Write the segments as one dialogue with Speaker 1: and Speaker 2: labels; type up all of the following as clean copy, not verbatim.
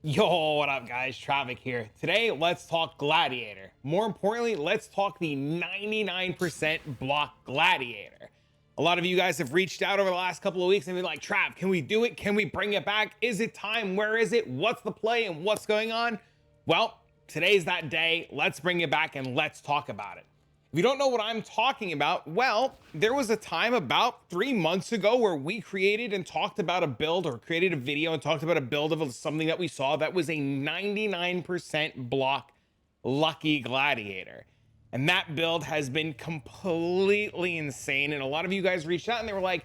Speaker 1: Yo, what up, guys? Travic here. Today, let's talk Gladiator. More importantly, let's talk the 99% block Gladiator. A lot of you guys have reached out over the last couple of weeks and been like, Trav, can we do it? Can we bring it back? Is it time? Where is it? What's the play and what's going on? Well, today's that day. Let's bring it back and let's talk about it. If you don't know what I'm talking about, well, there was a time about 3 months ago where we created and talked about a build, or created a video and talked about a build of something that we saw that was a 99% block lucky Gladiator. And that build has been completely insane. And a lot of you guys reached out and they were like,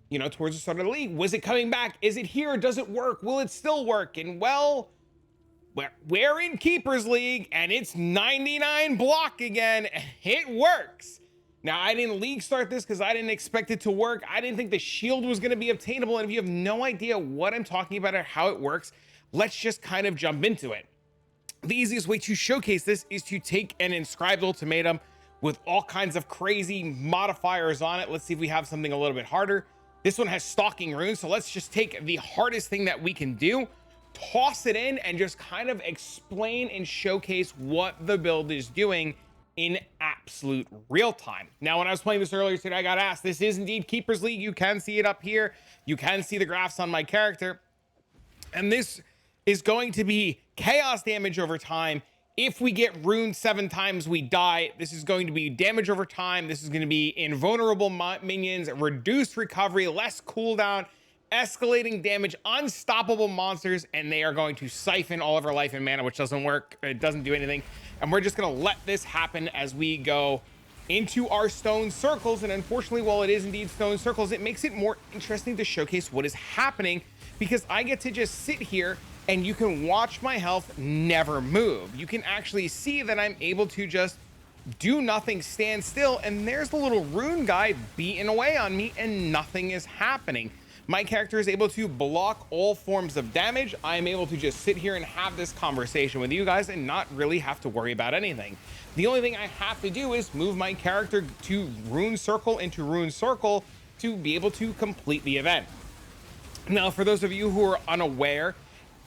Speaker 1: you know, towards the start of the league, was it coming back? Is it here? Does it work? Will it still work? And well, we're in Keepers League and it's 99 block again. It works. Now, I didn't league start this because I didn't expect it to work. I didn't think the shield was going to be obtainable. And if you have no idea what I'm talking about or how it works, let's just kind of jump into it. The easiest way to showcase this is to take an Inscribed Ultimatum with all kinds of crazy modifiers on it. Let's see if we have something a little bit harder. This one has Stalking Runes. So let's just take the hardest thing that we can do, toss it in, and just kind of explain and showcase what the build is doing in absolute real time. Now, when I was playing this earlier today, I got asked, this is indeed Keepers League. You can see it up here. You can see the graphs on my character. And this is going to be chaos damage over time. If we get ruined 7 times, we die. This is going to be damage over time. This is going to be invulnerable minions, reduced recovery, less cooldown, escalating damage, unstoppable monsters, and they are going to siphon all of our life and mana, which doesn't work. It doesn't do anything. And we're just going to let this happen as we go into our stone circles. And unfortunately, while it is indeed stone circles, it makes it more interesting to showcase what is happening, because I get to just sit here and you can watch my health never move. You can actually see that I'm able to just do nothing, stand still, and there's the little rune guy beating away on me and nothing is happening. My character is able to block all forms of damage. I am able to just sit here and have this conversation with you guys and not really have to worry about anything. The only thing I have to do is move my character to rune circle into rune circle to be able to complete the event. Now, for those of you who are unaware,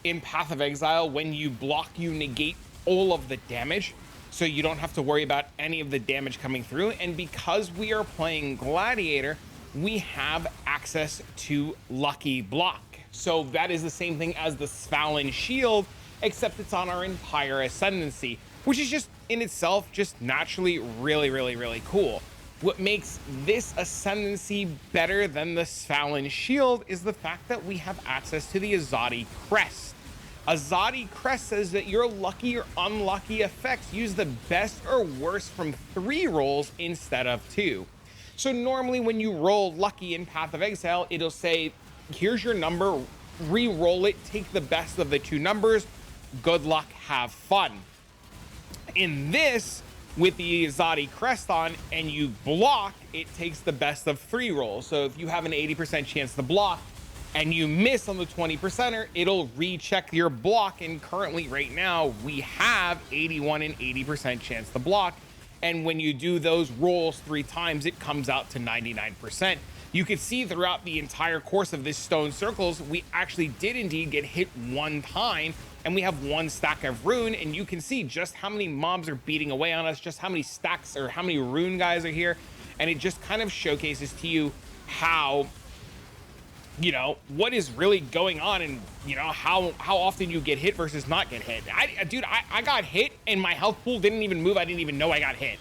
Speaker 1: in Path of Exile, when you block, you negate all of the damage, so you don't have to worry about any of the damage coming through. And because we are playing Gladiator, we have access to lucky block. So that is the same thing as the Svalin shield, except it's on our entire Ascendancy, which is just in itself just naturally really cool. What makes this Ascendancy better than the Svalin shield is the fact that we have access to the Azadi crest. Azadi crest says that your lucky or unlucky effects use the best or worst from 3 rolls instead of 2. So normally when you roll lucky in Path of Exile, it'll say, here's your number, re-roll it, take the best of the 2 numbers, good luck, have fun. In this, with the Azadi crest on and you block, it takes the best of 3 rolls. So if you have an 80% chance to block and you miss on the 20%er, it'll recheck your block. And currently right now we have 81 and 80% chance to block. And when you do those rolls 3 times, it comes out to 99%. You can see throughout the entire course of this stone circles, we actually did indeed get hit 1 time, and we have 1 stack of rune. And you can see just how many mobs are beating away on us, just how many stacks or how many rune guys are here. And it just kind of showcases to you how, you know, what is really going on, and you know how often you get hit versus not get hit. Dude, I got hit and my health pool didn't even move. I didn't even know I got hit.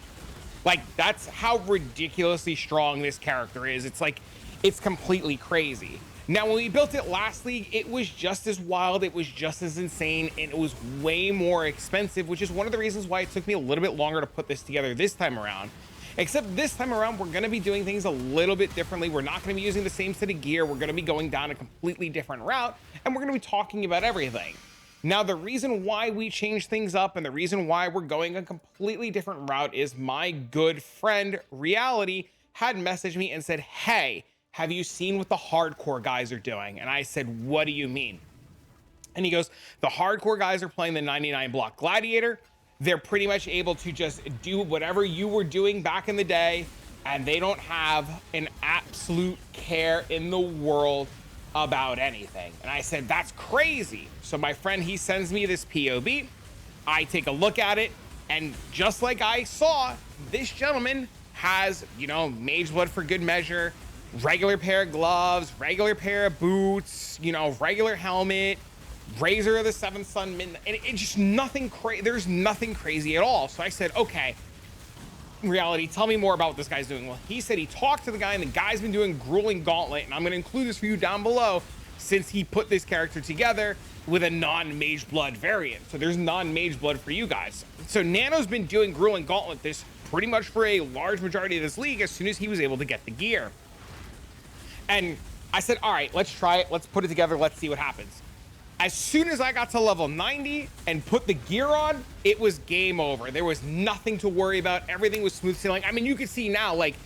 Speaker 1: Like, that's how ridiculously strong this character is. It's like, it's completely crazy. Now, when we built it last league, it was just as wild, it was just as insane, and it was way more expensive, which is one of the reasons why it took me a little bit longer to put this together this time around. Except this time around, we're going to be doing things a little bit differently. We're not going to be using the same set of gear. We're going to be going down a completely different route, and we're going to be talking about everything. Now, the reason why we changed things up and the reason why we're going a completely different route is my good friend Reality had messaged me and said, hey, have you seen what the hardcore guys are doing? And I said, what do you mean? And he goes, the hardcore guys are playing the 99 block Gladiator. They're pretty much able to just do whatever you were doing back in the day, and they don't have an absolute care in the world about anything. And I said, that's crazy. So my friend, he sends me this POB. I take a look at it, and just like I saw, this gentleman has, you know, Mage Blood for good measure, regular pair of gloves, regular pair of boots, you know, regular helmet, Razor of the Seventh Sun, and it's just nothing crazy. There's nothing crazy at all. So I said, okay, in reality, tell me more about what this guy's doing. Well, he said he talked to the guy, and the guy's been doing Grueling Gauntlet, and I'm going to include this for you down below, since he put this character together with a non-Mage Blood variant. So there's non-Mage Blood for you guys. So Nano's been doing Grueling Gauntlet this pretty much for a large majority of this league as soon as he was able to get the gear. And I said, all right, let's try it. Let's put it together. Let's see what happens. As soon as I got to level 90 and put the gear on, it was game over. There was nothing to worry about. Everything was smooth sailing. I mean, you can see now, like,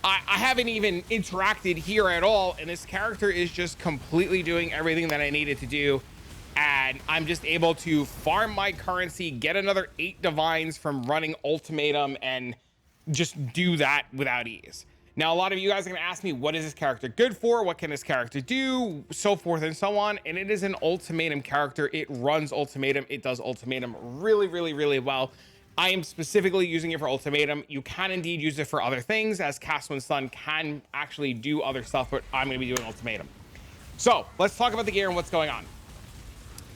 Speaker 1: I haven't even interacted here at all, and this character is just completely doing everything that I needed to do. And I'm just able to farm my currency, get another 8 divines from running Ultimatum, and just do that without ease. Now, a lot of you guys are going to ask me, what is this character good for? What can this character do? So forth and so on. And it is an Ultimatum character. It runs Ultimatum. It does Ultimatum really, really, really well. I am specifically using it for Ultimatum. You can indeed use it for other things, as Cast When Stun can actually do other stuff, but I'm going to be doing Ultimatum. So let's talk about the gear and what's going on.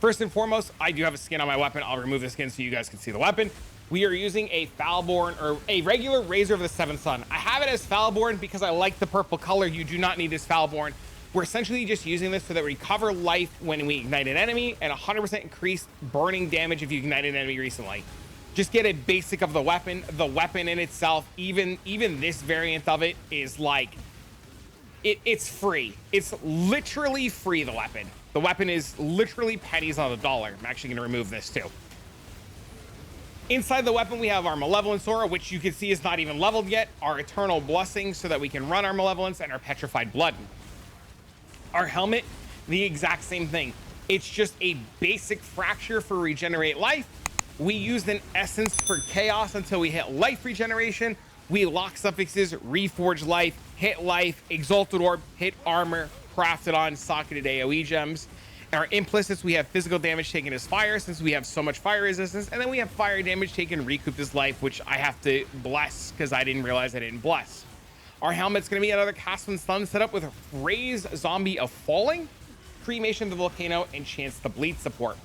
Speaker 1: First and foremost, I do have a skin on my weapon. I'll remove the skin so you guys can see the weapon. We are using a Foulborn, or a regular Razor of the Seventh Sun. I have it as Foulborn because I like the purple color. You do not need this Foulborn. We're essentially just using this so that we recover life when we ignite an enemy, and 100% increased burning damage if you ignite an enemy recently. Just get a basic of the weapon. The weapon in itself, even this variant of it is like, it's free. It's literally free, the weapon. The weapon is literally pennies on the dollar. I'm actually going to remove this too. Inside the weapon, we have our Malevolence Aura, which you can see is not even leveled yet, our Eternal Blessing so that we can run our Malevolence, and our Petrified Blood. Our helmet, the exact same thing. It's just a basic fracture for regenerate life. We used an essence for chaos until we hit life regeneration. We lock suffixes, reforge life, hit life, exalted orb, hit armor, crafted on socketed AoE gems. Our implicits, we have physical damage taken as fire, since we have so much fire resistance, and then we have fire damage taken recouped as life, which I have to bless because I didn't realize I didn't bless. Our helmet's going to be another Cast When Stun setup with Raise Zombie of Falling, Cremation of the Volcano, and Chance to Bleed support.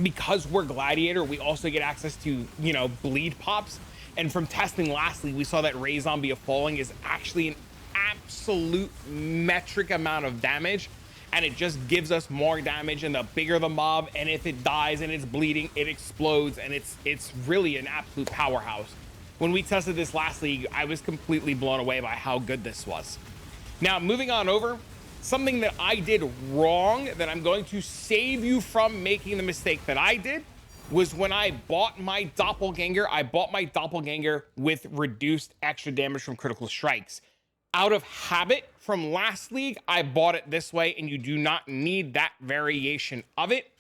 Speaker 1: Because we're Gladiator, we also get access to, you know, bleed pops, and from testing lastly, we saw that Raise Zombie of Falling is actually an absolute metric amount of damage, and it just gives us more damage, and the bigger the mob, and if it dies and it's bleeding, it explodes, and it's really an absolute powerhouse. When we tested this last league, I was completely blown away by how good this was. Now, moving on over, something that I did wrong that I'm going to save you from making the mistake that I did was when I bought my Doppelganger, I bought my Doppelganger with reduced extra damage from critical strikes. Out of habit from last league, I bought it this way, and you do not need that variation of it.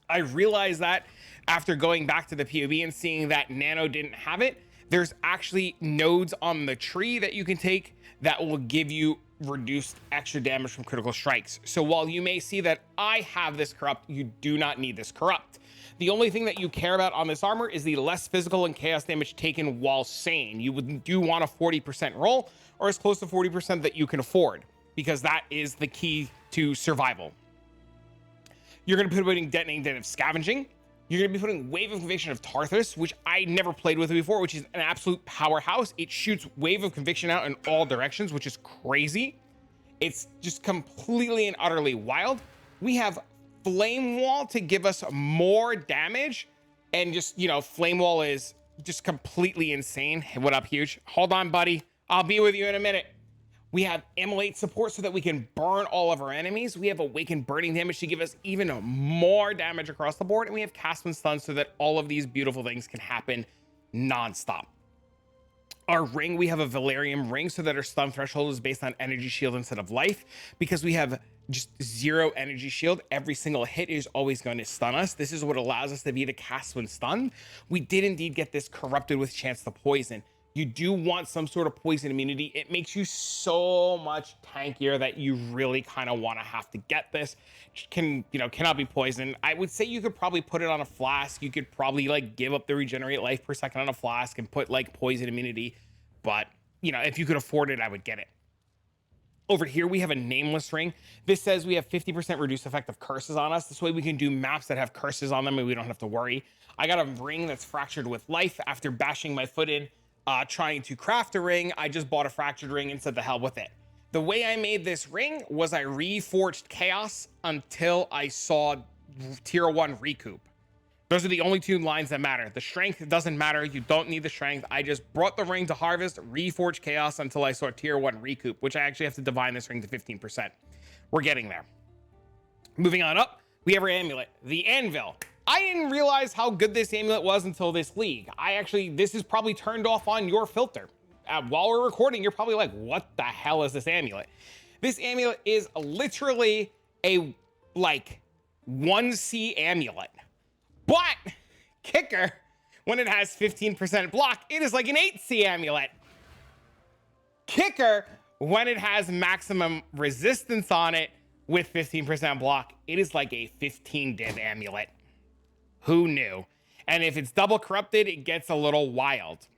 Speaker 1: I realized that after going back to the POE and seeing that Nano didn't have it. There's actually nodes on the tree that you can take that will give you reduced extra damage from critical strikes. So while you may see that I have this corrupt, you do not need this corrupt. The only thing that you care about on this armor is the less physical and chaos damage taken while sane. You do want a 40% roll, or as close to 40% that you can afford, because that is the key to survival. You're going to be putting Detonating Den of Scavenging. You're going to be putting Wave of Conviction of Tarthus, which I never played with before, which is an absolute powerhouse. It shoots Wave of Conviction out in all directions, which is crazy. It's just completely and utterly wild. We have Flame Wall to give us more damage, and just, you know, Flame Wall is just completely insane. What up, Huge? Hold on, buddy. I'll be with you in a minute. We have Immolate support so that we can burn all of our enemies. We have Awakened Burning damage to give us even more damage across the board. And we have Cast When Stun so that all of these beautiful things can happen non-stop. Our ring, we have a Valerium ring so that our stun threshold is based on energy shield instead of life. Because we have just 0 energy shield, every single hit is always going to stun us. This is what allows us to be the Cast When Stun. We did indeed get this corrupted with Chance to Poison. you do want some sort of poison immunity. It makes you so much tankier that you really kind of want to have to get this. Cannot be poisoned. I would say you could probably put it on a flask. You could probably like give up the regenerate life per second on a flask and put like poison immunity. But if you could afford it, I would get it. Over here, we have a nameless ring. This says we have 50% reduced effect of curses on us. This way we can do maps that have curses on them and we don't have to worry. I got a ring that's fractured with life after bashing my foot in, trying to craft a ring. I just bought a fractured ring and said the hell with it. The way I made this ring was I reforged chaos until I saw tier 1 recoup. Those are the only 2 lines that matter. The strength doesn't matter. You don't need the strength. I just brought the ring to harvest, reforged chaos until I saw tier 1 recoup, which I actually have to divine this ring to 15%. We're getting there. Moving on up, we have our amulet, the anvil. I didn't realize how good this amulet was until this league. This is probably turned off on your filter. While we're recording, you're probably like, what the hell is this amulet? This amulet is literally a 1C amulet. But kicker, when it has 15% block, it is like an 8C amulet. Kicker, when it has maximum resistance on it with 15% block, it is like a 15 div amulet. Who knew? And if it's double corrupted, it gets a little wild.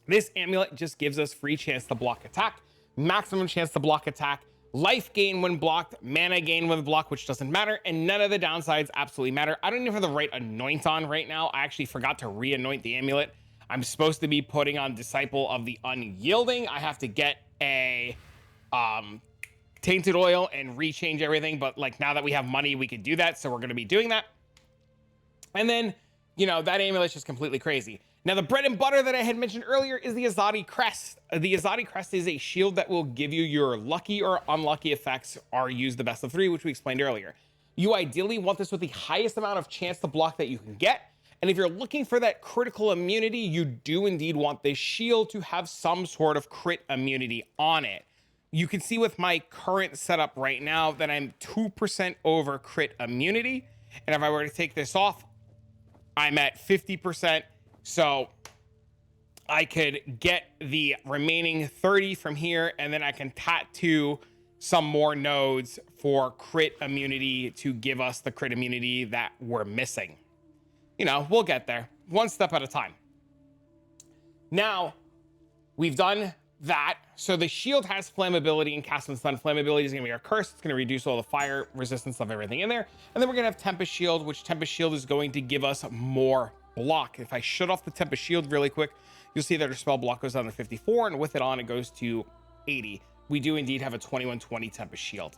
Speaker 1: This amulet just gives us free chance to block attack, maximum chance to block attack, life gain when blocked, mana gain when blocked, which doesn't matter, and none of the downsides absolutely matter. I don't even have the right anoint on right now. I actually forgot to re-anoint the amulet. I'm supposed to be putting on Disciple of the Unyielding. I have to get a tainted oil and rechange everything, but now that we have money, we could do that, so we're going to be doing that. And then, that amulet's just completely crazy. Now, the bread and butter that I had mentioned earlier is the Azadi Crest. The Azadi Crest is a shield that will give you your lucky or unlucky effects or use the best of 3, which we explained earlier. You ideally want this with the highest amount of chance to block that you can get. And if you're looking for that critical immunity, you do indeed want this shield to have some sort of crit immunity on it. You can see with my current setup right now that I'm 2% over crit immunity. And if I were to take this off, I'm at 50%. So I could get the remaining 30 from here, and then I can tattoo some more nodes for crit immunity to give us the crit immunity that we're missing. We'll get there one step at a time. Now, we've done that. So the shield has flammability and cast and stun. Flammability is going to be our curse. It's going to reduce all the fire resistance of everything in there. And then we're going to have Tempest Shield, which Tempest Shield is going to give us more block. If I shut off the Tempest Shield really quick, you'll see that our spell block goes down to 54, and with it on, it goes to 80. We do indeed have a 2120 Tempest Shield.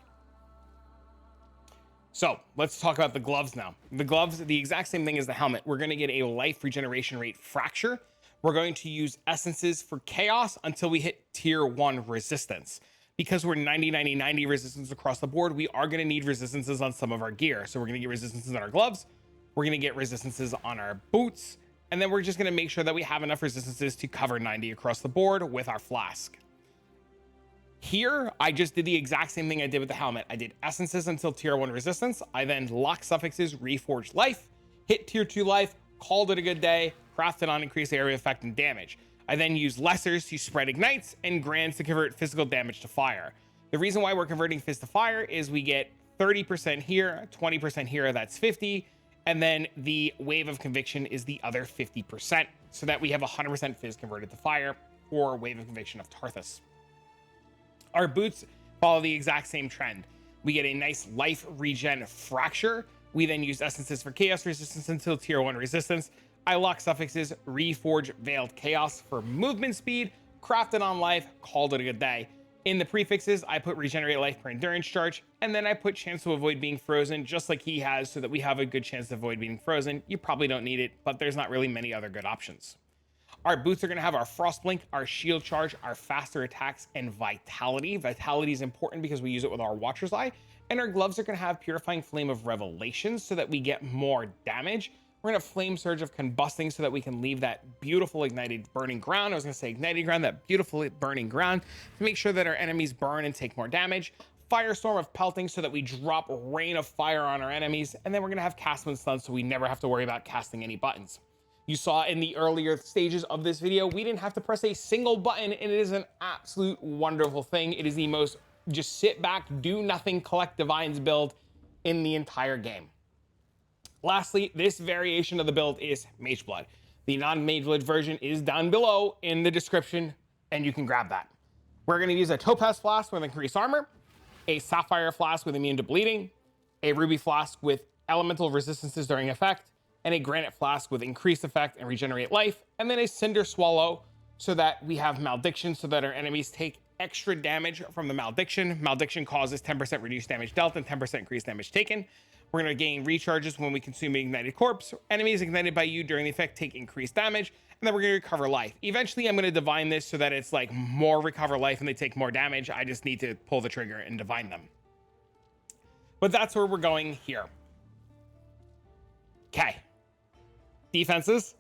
Speaker 1: So let's talk about the gloves now. The gloves, the exact same thing as the helmet. We're going to get a life regeneration rate fracture. We're going to use essences for chaos until we hit tier 1 resistance. Because we're 90-90-90 resistance across the board, we are going to need resistances on some of our gear. So we're going to get resistances on our gloves. We're going to get resistances on our boots. And then we're just going to make sure that we have enough resistances to cover 90 across the board with our flask. Here, I just did the exact same thing I did with the helmet. I did essences until tier 1 resistance. I then locked suffixes, reforged life, hit tier 2 life, called it a good day, crafted on increased area effect and damage. I then used lessers to spread ignites and grands to convert physical damage to fire. The reason why we're converting fizz to fire is we get 30% here, 20% here, that's 50. And then the wave of conviction is the other 50%, so that we have 100% fizz converted to fire or wave of conviction of Tarthus. Our boots follow the exact same trend. We get a nice life regen fracture. We then use essences for chaos resistance until tier 1 resistance. I lock suffixes, reforge veiled chaos for movement speed, crafted on life, called it a good day. In the prefixes, I put regenerate life per endurance charge, and then I put chance to avoid being frozen, just like he has, so that we have a good chance to avoid being frozen. You probably don't need it, but there's not really many other good options. Our boots are going to have our frost blink, our shield charge, our faster attacks, and vitality. Vitality is important because we use it with our Watcher's Eye. And our gloves are going to have purifying flame of revelation so that we get more damage. We're going to have flame surge of combusting so that we can leave that beautiful ignited burning ground. I was going to say ignited ground, that beautiful burning ground, to make sure that our enemies burn and take more damage. Firestorm of pelting so that we drop rain of fire on our enemies. And then we're going to have cast when stun so we never have to worry about casting any buttons. You saw in the earlier stages of this video, we didn't have to press a single button, and it is an absolute wonderful thing. It is the most just sit back, do nothing, collect divines build in the entire game. Lastly, this variation of the build is Mage Blood. The non-Mage Blood version is down below in the description, and you can grab that. We're going to use a Topaz Flask with increased armor, a Sapphire Flask with immune to bleeding, a Ruby Flask with elemental resistances during effect, and a Granite Flask with increased effect and regenerate life, and then a Cinder Swallow so that we have Malediction so that our enemies take extra damage from the Malediction. Malediction causes 10% reduced damage dealt and 10% increased damage taken. We're going to gain recharges when we consume Ignited Corpse. Enemies ignited by you during the effect take increased damage, and then we're going to recover life. Eventually, I'm going to divine this so that it's like more recover life and they take more damage. I just need to pull the trigger and divine them. But that's where we're going here. Okay. Defenses.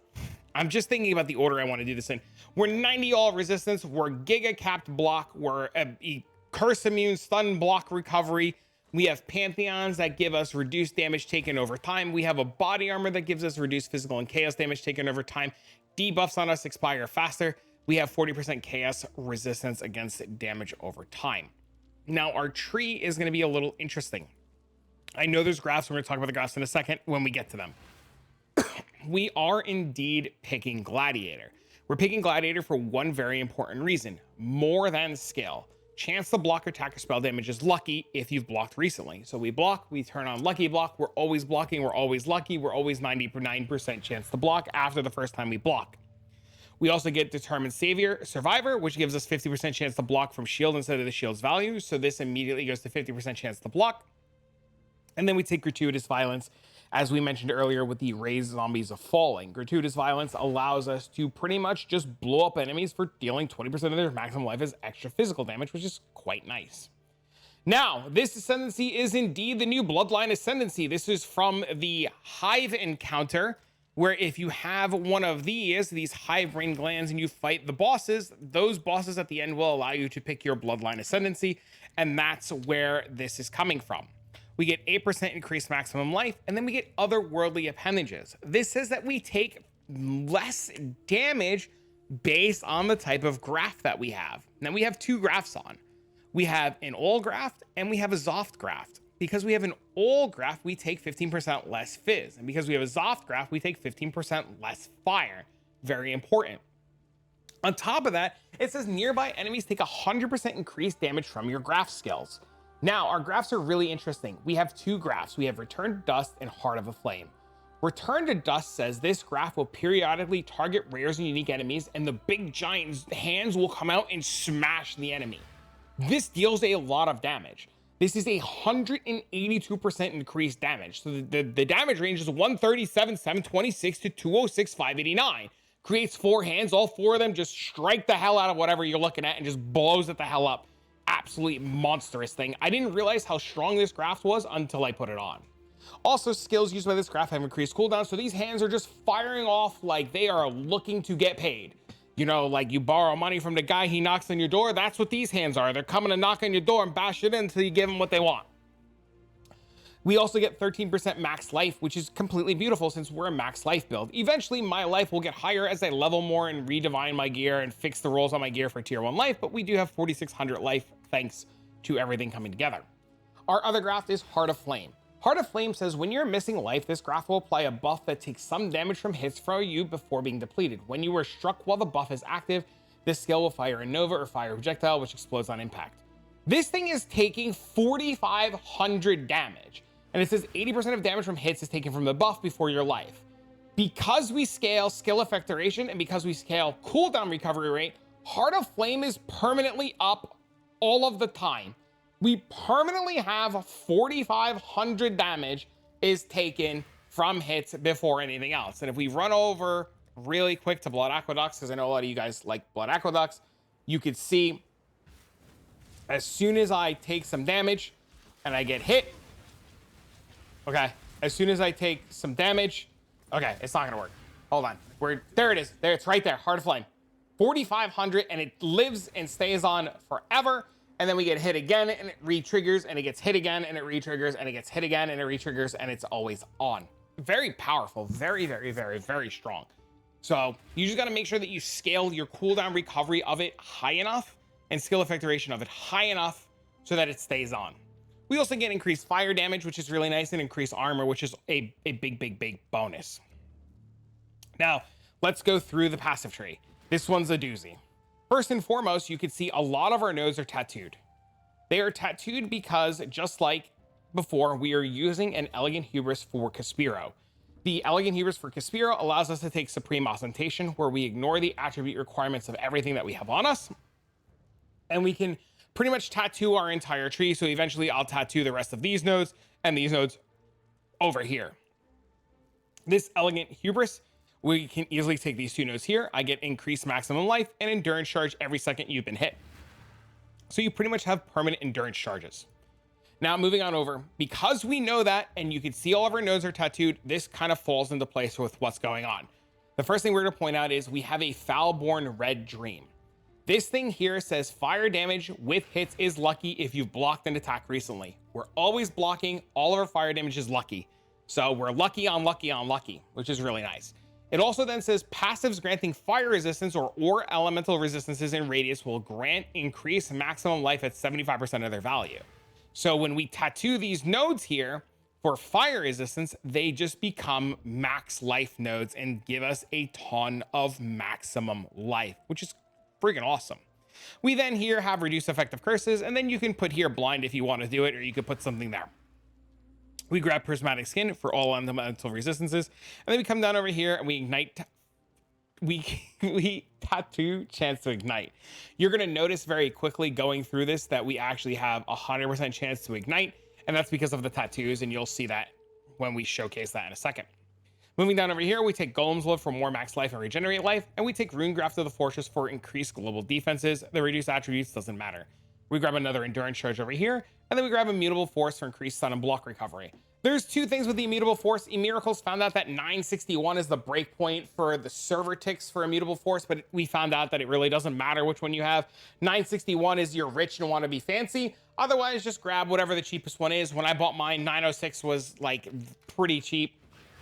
Speaker 1: I'm just thinking about the order I want to do this in. We're 90 all resistance. We're giga capped block. We're a curse immune, stun block recovery. We have Pantheons that give us reduced damage taken over time. We have a body armor that gives us reduced physical and chaos damage taken over time. Debuffs on us expire faster. We have 40% chaos resistance against damage over time. Now, our tree is going to be a little interesting. I know there's graphs. We're going to talk about the graphs in a second when we get to them. We are indeed picking Gladiator. We're picking Gladiator for one very important reason, more than scale. Chance to block or attack or spell damage is lucky if you've blocked recently. So we block, we turn on lucky block, we're always blocking, we're always lucky, we're always 99% chance to block after the first time we block. We also get Determined Savior Survivor, which gives us 50% chance to block from shield instead of the shield's value. So this immediately goes to 50% chance to block. And then we take Gratuitous Violence, as we mentioned earlier with the Raised Zombies of Falling. Gratuitous Violence allows us to pretty much just blow up enemies for dealing 20% of their maximum life as extra physical damage, which is quite nice. Now, this Ascendancy is indeed the new Bloodline Ascendancy. This is from the Hive encounter, where if you have one of these Hive brain glands and you fight the bosses, those bosses at the end will allow you to pick your Bloodline Ascendancy, and that's where this is coming from. We get 8% increased maximum life, and then we get otherworldly appendages. This says that we take less damage based on the type of graft that we have. Now we have two grafts on. We have an Ol graft and we have a Zoft graft. Because we have an Ol graft, we take 15% less fizz. And because we have a Zoft graft, we take 15% less fire. Very important. On top of that, it says nearby enemies take 100% increased damage from your graft skills. Now, our graphs are really interesting. We have two graphs. We have Return to Dust and Heart of a Flame. Return to Dust says this graph will periodically target rares and unique enemies, and the big giant hands will come out and smash the enemy. This deals a lot of damage. This is 182% increased damage. So the damage range is 137, 726 to 206, 589. Creates four hands. All four of them just strike the hell out of whatever you're looking at and just blows it the hell up. Absolutely monstrous thing. I didn't realize how strong this graph was until I put it on. Also, skills used by this graph have increased cooldown, so these hands are just firing off like they are looking to get paid. You know, like you borrow money from the guy, he knocks on your door. That's what these hands are. They're coming to knock on your door and bash it in until you give them what they want. We also get 13% max life, which is completely beautiful since we're a max life build. Eventually, my life will get higher as I level more and redivine my gear and fix the rolls on my gear for tier 1 life, but we do have 4,600 life thanks to everything coming together. Our other graph is Heart of Flame. Heart of Flame says when you're missing life, this graph will apply a buff that takes some damage from hits from you before being depleted. When you are struck while the buff is active, this skill will fire a Nova or fire a projectile, which explodes on impact. This thing is taking 4,500 damage. And it says 80% of damage from hits is taken from the buff before your life. Because we scale skill effect duration and because we scale cooldown recovery rate, Heart of Flame is permanently up all of the time. We permanently have 4,500 damage is taken from hits before anything else. And if we run over really quick to Blood Aqueducts, because I know a lot of you guys like Blood Aqueducts, you could see as soon as I take some damage and I get hit, okay, as soon as I take some damage, okay, it's not gonna work. Hold on, there it is. There, it's right there, Heart of Flame. 4,500, and it lives and stays on forever. And then we get hit again, and it re-triggers, and it gets hit again, and it re-triggers, and it gets hit again, and it re-triggers, and it's always on. Very powerful, very, very, very, very strong. So you just got to make sure that you scale your cooldown recovery of it high enough and skill effect duration of it high enough so that it stays on. We also get increased fire damage, which is really nice, and increased armor, which is a big bonus. Now, let's go through the passive tree. This one's a doozy. First and foremost, you can see a lot of our nodes are tattooed. They are tattooed because, just like before, we are using an Elegant Hubris for Caspiro. The Elegant Hubris for Caspiro allows us to take Supreme Ostentation, where we ignore the attribute requirements of everything that we have on us, and we can pretty much tattoo our entire tree. So eventually I'll tattoo the rest of these nodes and these nodes over here. This Elegant Hubris, we can easily take these two nodes here. I get increased maximum life and endurance charge every second you've been hit. So you pretty much have permanent endurance charges. Now moving on over, because we know that, and you can see all of our nodes are tattooed, this kind of falls into place with what's going on. The first thing we're going to point out is we have a Foulborn Red Dream. This thing here says fire damage with hits is lucky if you've blocked an attack recently. We're always blocking. All of our fire damage is lucky. So we're lucky on lucky on lucky, which is really nice. It also then says passives granting fire resistance or elemental resistances in radius will grant increased maximum life at 75% of their value. So when we tattoo these nodes here for fire resistance, they just become max life nodes and give us a ton of maximum life, which is freaking awesome. We then here have reduced effective curses, and then you can put here blind if you want to do it, or you could put something there. We grab prismatic skin for all elemental resistances, and then we come down over here and we ignite. We tattoo chance to ignite. You're going to notice very quickly going through this that we actually have 100% chance to ignite, and that's because of the tattoos, and you'll see that when we showcase that in a second. Moving down over here, we take Golem's Load for more max life and regenerate life, and we take Runegraft of the Fortress for increased global defenses. The reduced attributes doesn't matter. We grab another Endurance Charge over here, and then we grab Immutable Force for increased stun and block recovery. There's two things with the Immutable Force. eMiracles found out that 961 is the breakpoint for the server ticks for Immutable Force, but we found out that it really doesn't matter which one you have. 961 is you're rich and want to be fancy. Otherwise, just grab whatever the cheapest one is. When I bought mine, 906 was like pretty cheap.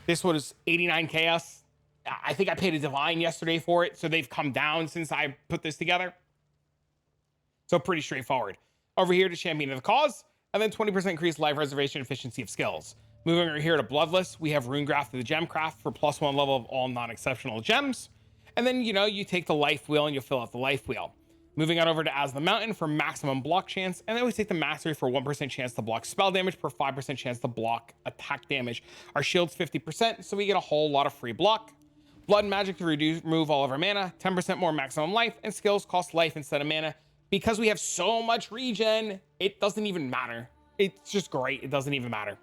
Speaker 1: This was 89 chaos. I think I paid a divine yesterday for it, so they've come down since I put this together. So pretty straightforward. Over here to Champion of the Cause, and then 20% increased life reservation efficiency of skills. Moving over here to Bloodless, we have Runegraft of the Gemcraft for +1 level of all non-exceptional gems. And then, you take the life wheel and you fill out the life wheel. Moving on over to As the Mountain for maximum block chance, and then we take the Mastery for 1% chance to block spell damage per 5% chance to block attack damage. Our shield's 50%, so we get a whole lot of free block. Blood and Magic to remove all of our mana, 10% more maximum life, and skills cost life instead of mana. Because we have so much regen, it doesn't even matter. It's just great, it doesn't even matter.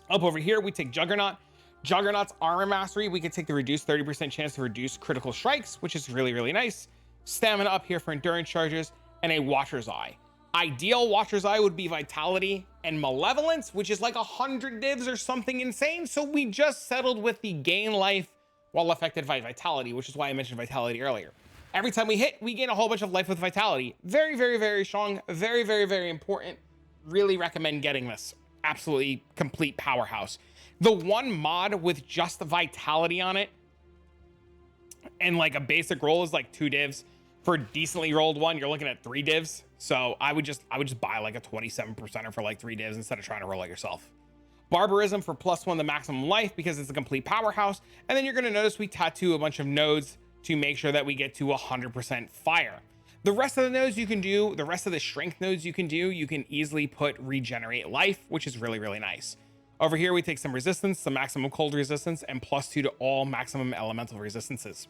Speaker 1: Up over here, we take Juggernaut. Juggernaut's Armor Mastery, we can take the reduced 30% chance to reduce critical strikes, which is really, really nice. Stamina up here for endurance charges, and a Watcher's Eye. Ideal Watcher's Eye would be Vitality and Malevolence, which is like 100 divs or something insane. So we just settled with the gain life while affected by Vitality, which is why I mentioned Vitality earlier. Every time we hit, we gain a whole bunch of life with Vitality. Very, very, very strong. Very, very, very important. Really recommend getting this. Absolutely complete powerhouse. The one mod with just the Vitality on it and like a basic roll is like 2 divs. For a decently rolled one, you're looking at 3 divs. So I would just buy like a 27%er for like 3 divs instead of trying to roll it yourself. Barbarism for +1 the maximum life because it's a complete powerhouse. And then you're going to notice we tattoo a bunch of nodes to make sure that we get to 100% fire. The rest of the nodes you can do, the rest of the strength nodes you can do, you can easily put regenerate life, which is really, really nice. Over here, we take some resistance, some maximum cold resistance, and +2 to all maximum elemental resistances.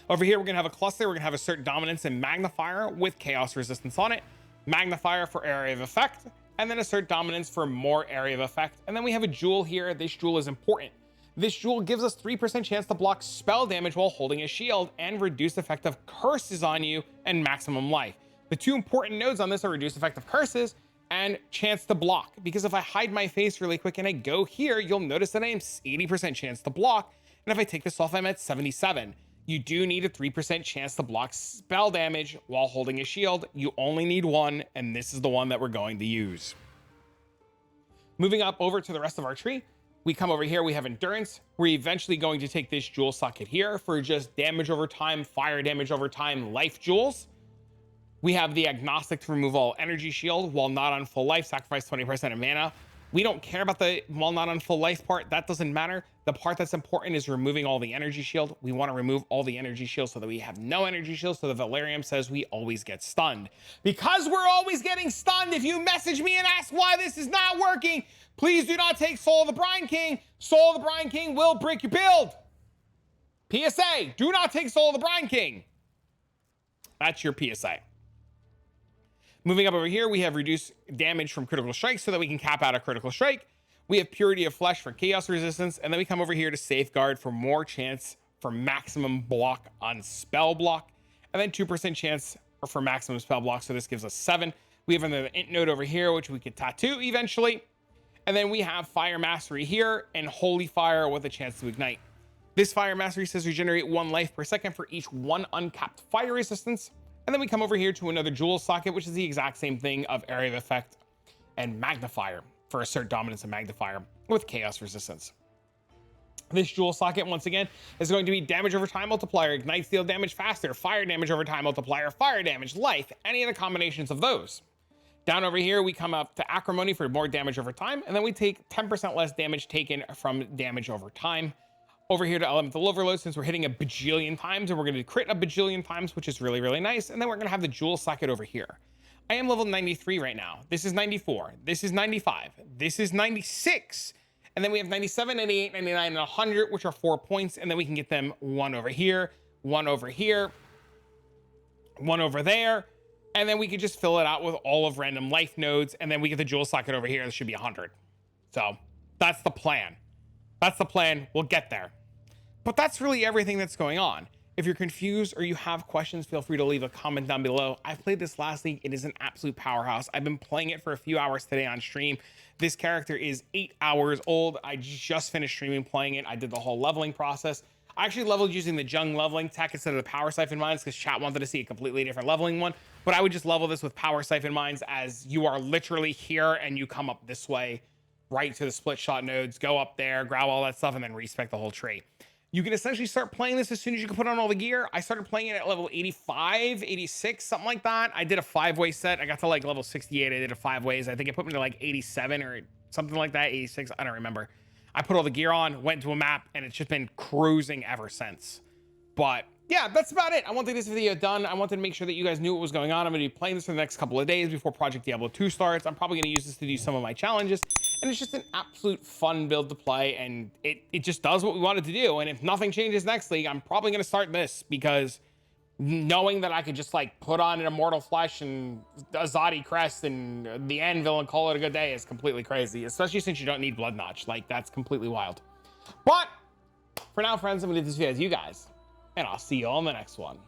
Speaker 1: Over here, we're going to have a cluster. We're going to have Assert Dominance and Magnifier with Chaos Resistance on it. Magnifier for Area of Effect, and then Assert Dominance for more Area of Effect. And then we have a Jewel here. This Jewel is important. This Jewel gives us 3% chance to block spell damage while holding a shield and reduced effective curses on you and maximum life. The two important nodes on this are reduced effective curses and chance to block. Because if I hide my face really quick and I go here, you'll notice that I am 80% chance to block. And if I take this off, I'm at 77. You do need a 3% chance to block spell damage while holding a shield. You only need one, and this is the one that we're going to use. Moving up over to the rest of our tree, We come over here, we have endurance. We're eventually going to take this jewel socket here for just damage over time, fire damage over time, life jewels. We have the agnostic to remove all energy shield while not on full life, sacrifice 20% of mana. We don't care about the while not on full life part. That doesn't matter. The part that's important is removing all the energy shield. We want to remove all the energy shield so that we have no energy shield. So the Valerium says we always get stunned. Because we're always getting stunned, if you message me and ask why this is not working, please do not take Soul of the Brine King. Soul of the Brine King will break your build. PSA, do not take Soul of the Brine King. That's your PSA. Moving up over here, we have reduced damage from critical strikes so that we can cap out a critical strike. We have Purity of Flesh for chaos resistance, and then we come over here to safeguard for more chance for maximum block on spell block, and then 2% chance for maximum spell block, so this gives us 7. We have another int node over here, which we could tattoo eventually, and then we have Fire Mastery here, and Holy Fire with a chance to ignite. This Fire Mastery says regenerate 1 life per second for each 1 uncapped fire resistance. And then we come over here to another jewel socket, which is the exact same thing of area of effect and magnifier for assert dominance and magnifier with chaos resistance. This jewel socket, once again, is going to be damage over time multiplier, ignite steel damage faster, fire damage over time multiplier, fire damage, life, any of the combinations of those. Down over here, we come up to acrimony for more damage over time, and then we take 10% less damage taken from damage over time. Over here to Elemental Overload, since we're hitting a bajillion times, and we're going to crit a bajillion times, which is really, really nice. And then we're going to have the jewel socket over here. I am level 93 right now. This is 94. This is 95. This is 96. And then we have 97, 98, 99, and 100, which are 4 points. And then we can get them 1 over here, 1 over here, 1 over there. And then we could just fill it out with all of random life nodes. And then we get the jewel socket over here. This should be 100. So that's the plan. That's the plan. We'll get there. But that's really everything that's going on. If you're confused or you have questions, feel free to leave a comment down below. I've played this last league. It is an absolute powerhouse. I've been playing it for a few hours today on stream. This character is 8 hours old. I just finished streaming playing it. I did the whole leveling process. I actually leveled using the Jung leveling tech instead of the Power Siphon Mines because chat wanted to see a completely different leveling one. But I would just level this with Power Siphon Mines as you are literally here and you come up this way right to the split shot nodes, go up there, grab all that stuff, and then respec the whole tree. You can essentially start playing this as soon as you can put on all the gear. I started playing it at level 85, 86, something like that. I did a 5-way set. I got to like level 68. I did a 5 ways. I think it put me to like 87 or something like that, 86. I don't remember. I put all the gear on, went to a map, and it's just been cruising ever since. But yeah, that's about it. I wanted this video done. I wanted to make sure that you guys knew what was going on. I'm going to be playing this for the next couple of days before Project Diablo 2 starts. I'm probably going to use this to do some of my challenges. And it's just an absolute fun build to play, and it just does what we wanted to do. And if nothing changes next league, I'm probably going to start this because knowing that I could just like put on an Immortal Flesh and a Zodi Crest and the Anvil and call it a good day is completely crazy, especially since you don't need Blood Notch. Like, that's completely wild. But for now, friends, I'm going to do this video with you guys, and I'll see you all in the next one.